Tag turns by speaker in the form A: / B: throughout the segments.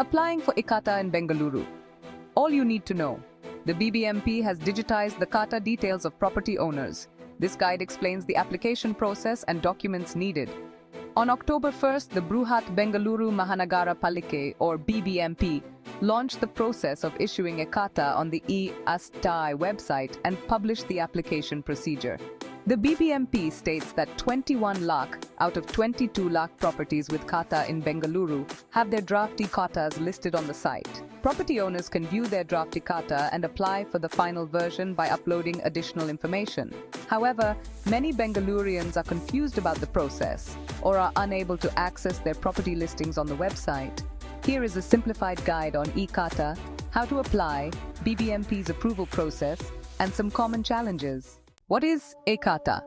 A: Applying for e-Khata in Bengaluru. All you need to know. The BBMP has digitized the Khata details of property owners. This guide explains the application process and documents needed. On October 1st, the Bruhat Bengaluru Mahanagara Palike, or BBMP, launched the process of issuing a Khata on the e-ASTI website and published the application procedure. The BBMP states that 21 lakh out of 22 lakh properties with Khata in Bengaluru have their draft e-Khatas listed on the site. Property owners can view their draft e-Khata and apply for the final version by uploading additional information. However, many Bengalurians are confused about the process or are unable to access their property listings on the website. Here is a simplified guide on e-Khata, how to apply, BBMP's approval process, and some common challenges. What is e-Khata?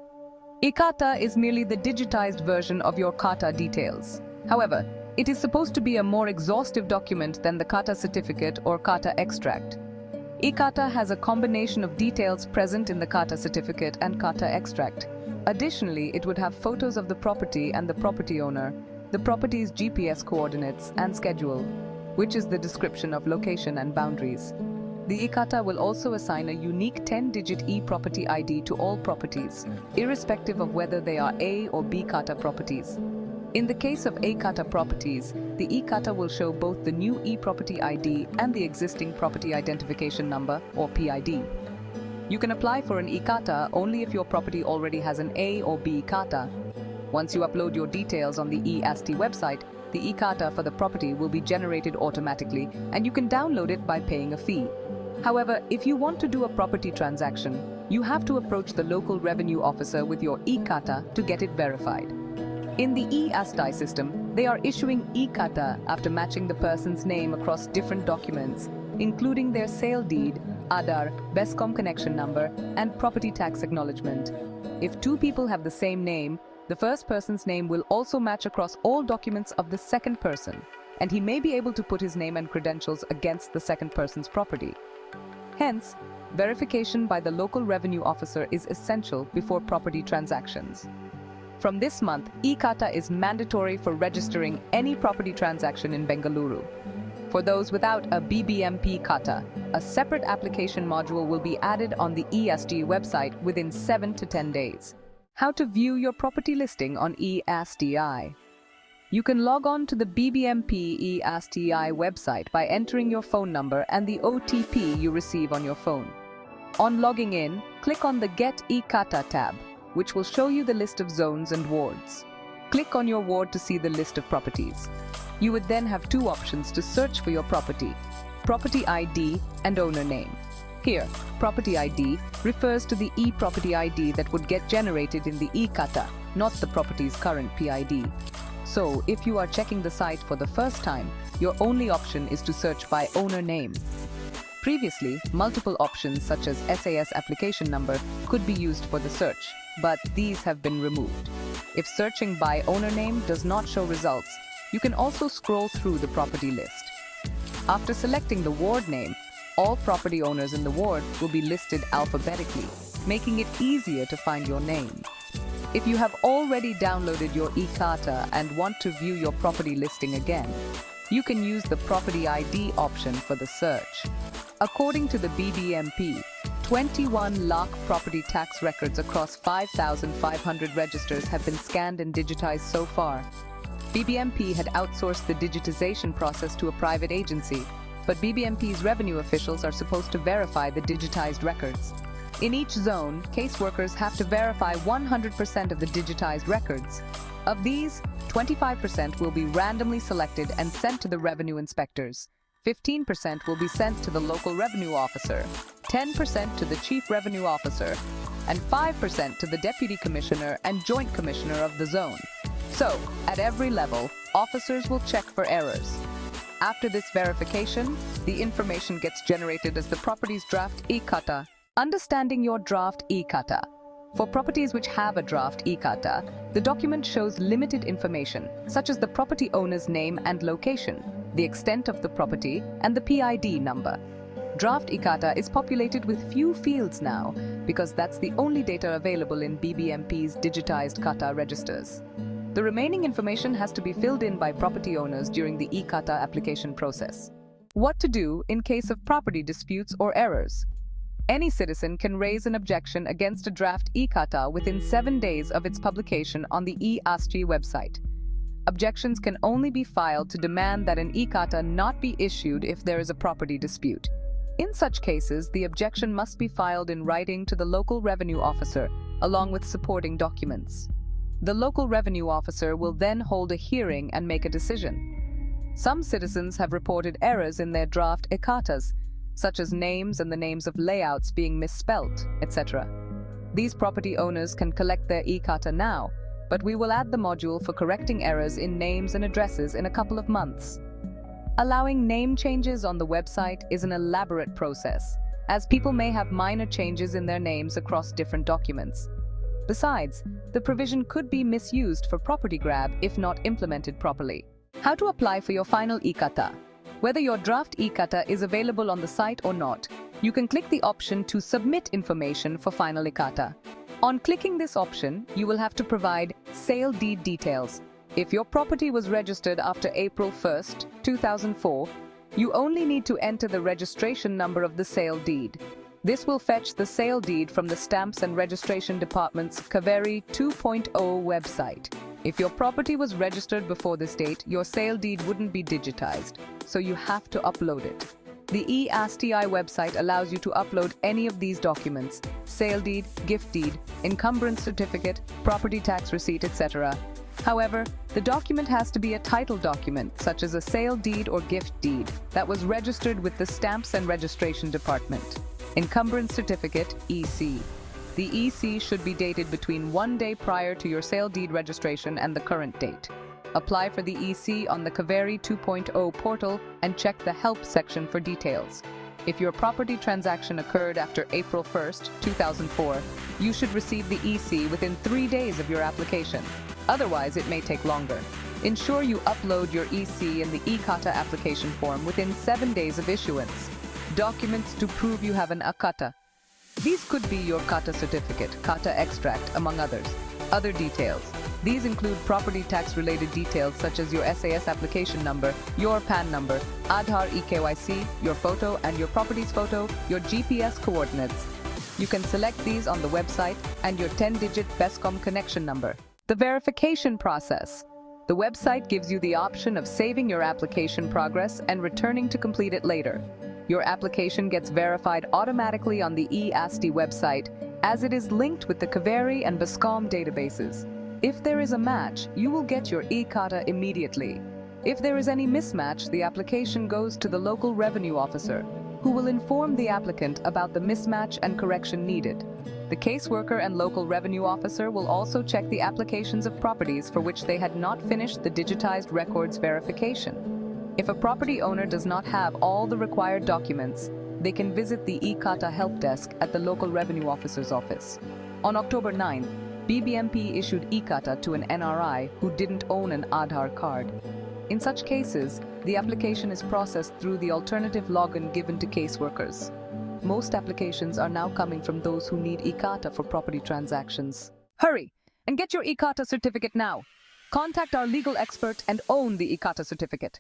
A: E-Khata is merely the digitized version of your Khata details. However, it is supposed to be a more exhaustive document than the Khata certificate or Khata extract. e-Khata has a combination of details present in the Khata certificate and Khata extract. Additionally, it would have photos of the property and the property owner, the property's GPS coordinates and schedule, which is the description of location and boundaries. The e-Khata will also assign a unique 10-digit e-property ID to all properties, irrespective of whether they are A or B Khata properties. In the case of A Khata properties, the e-Khata will show both the new e-property ID and the existing property identification number, or PID. You can apply for an e-Khata only if your property already has an A or B Khata. Once you upload your details on the e-ASTI website, the e-Khata for the property will be generated automatically, and you can download it by paying a fee. However, if you want to do a property transaction, you have to approach the local revenue officer with your e-Khata to get it verified. In the e-ASTI system, they are issuing e-Khata after matching the person's name across different documents, including their sale deed, Aadhaar, BESCOM connection number, and property tax acknowledgement. If two people have the same name, the first person's name will also match across all documents of the second person, and he may be able to put his name and credentials against the second person's property. Hence, verification by the local revenue officer is essential before property transactions. From this month, e-Khata is mandatory for registering any property transaction in Bengaluru. For those without a BBMP Khata, a separate application module will be added on the e-ASTI website within 7 to 10 days. How to view your property listing on e-ASTI? You can log on to the BBMP e-ASTI website by entering your phone number and the OTP you receive on your phone. On logging in, click on the Get e-Khata tab, which will show you the list of zones and wards. Click on your ward to see the list of properties. You would then have two options to search for your property: Property ID and Owner Name. Here, Property ID refers to the e-property ID that would get generated in the e-Khata, not the property's current PID. So, if you are checking the site for the first time, your only option is to search by owner name. Previously, multiple options such as SAS application number could be used for the search, but these have been removed. If searching by owner name does not show results, you can also scroll through the property list. After selecting the ward name, all property owners in the ward will be listed alphabetically, making it easier to find your name. If you have already downloaded your e-Khata and want to view your property listing again, you can use the Property ID option for the search. According to the BBMP, 21 lakh property tax records across 5,500 registers have been scanned and digitized so far. BBMP had outsourced the digitization process to a private agency, but BBMP's revenue officials are supposed to verify the digitized records. In each zone, caseworkers have to verify 100% of the digitized records. Of these, 25% will be randomly selected and sent to the revenue inspectors. 15% will be sent to the local revenue officer, 10% to the chief revenue officer, and 5% to the deputy commissioner and joint commissioner of the zone. So, at every level, officers will check for errors. After this verification, the information gets generated as the property's draft e-Khata. Understanding your draft e-Khata. For properties which have a draft e-Khata, the document shows limited information, such as the property owner's name and location, the extent of the property, and the PID number. Draft e-Khata is populated with few fields now, because that's the only data available in BBMP's digitized Khata registers. The remaining information has to be filled in by property owners during the e-Khata application process. What to do in case of property disputes or errors? Any citizen can raise an objection against a draft e-Khata within 7 days of its publication on the e-ASTI website. Objections can only be filed to demand that an e-Khata not be issued if there is a property dispute. In such cases, the objection must be filed in writing to the local revenue officer, along with supporting documents. The local revenue officer will then hold a hearing and make a decision. Some citizens have reported errors in their draft e-Khatas, such as names and the names of layouts being misspelt, etc. These property owners can collect their e-Khata now, but we will add the module for correcting errors in names and addresses in a couple of months. Allowing name changes on the website is an elaborate process, as people may have minor changes in their names across different documents. Besides, the provision could be misused for property grab if not implemented properly. How to apply for your final e-Khata? Whether your draft e-Khata is available on the site or not, you can click the option to submit information for final e-Khata. On clicking this option, you will have to provide sale deed details. If your property was registered after April 1st, 2004, you only need to enter the registration number of the sale deed. This will fetch the sale deed from the Stamps and Registration Department's Kaveri 2.0 website. If your property was registered before this date, your sale deed wouldn't be digitized, so you have to upload it. The e-ASTI website allows you to upload any of these documents: sale deed, gift deed, encumbrance certificate, property tax receipt, etc. However, the document has to be a title document, such as a sale deed or gift deed, that was registered with the Stamps and Registration Department. Encumbrance certificate, EC. The EC should be dated between 1 day prior to your sale deed registration and the current date. Apply for the EC on the Kaveri 2.0 portal and check the Help section for details. If your property transaction occurred after April 1st, 2004, you should receive the EC within 3 days of your application. Otherwise, it may take longer. Ensure you upload your EC in the e-Khata application form within 7 days of issuance. Documents to prove you have an e-Khata. These could be your Khata certificate, Khata extract, among others. Other details. These include property tax-related details such as your SAS application number, your PAN number, Aadhaar eKYC, your photo and your property's photo, your GPS coordinates. You can select these on the website and your 10-digit BESCOM connection number. The verification process. The website gives you the option of saving your application progress and returning to complete it later. Your application gets verified automatically on the e-ASTI website as it is linked with the Kaveri and BESCOM databases. If there is a match, you will get your e-Khata immediately. If there is any mismatch, the application goes to the local revenue officer, who will inform the applicant about the mismatch and correction needed. The caseworker and local revenue officer will also check the applications of properties for which they had not finished the digitized records verification. If a property owner does not have all the required documents, they can visit the e-Khata help desk at the local revenue officer's office. On October 9th, BBMP issued e-Khata to an NRI who didn't own an Aadhaar card. In such cases, the application is processed through the alternative login given to caseworkers. Most applications are now coming from those who need e-Khata for property transactions. Hurry and get your e-Khata certificate now. Contact our legal expert and own the e-Khata certificate.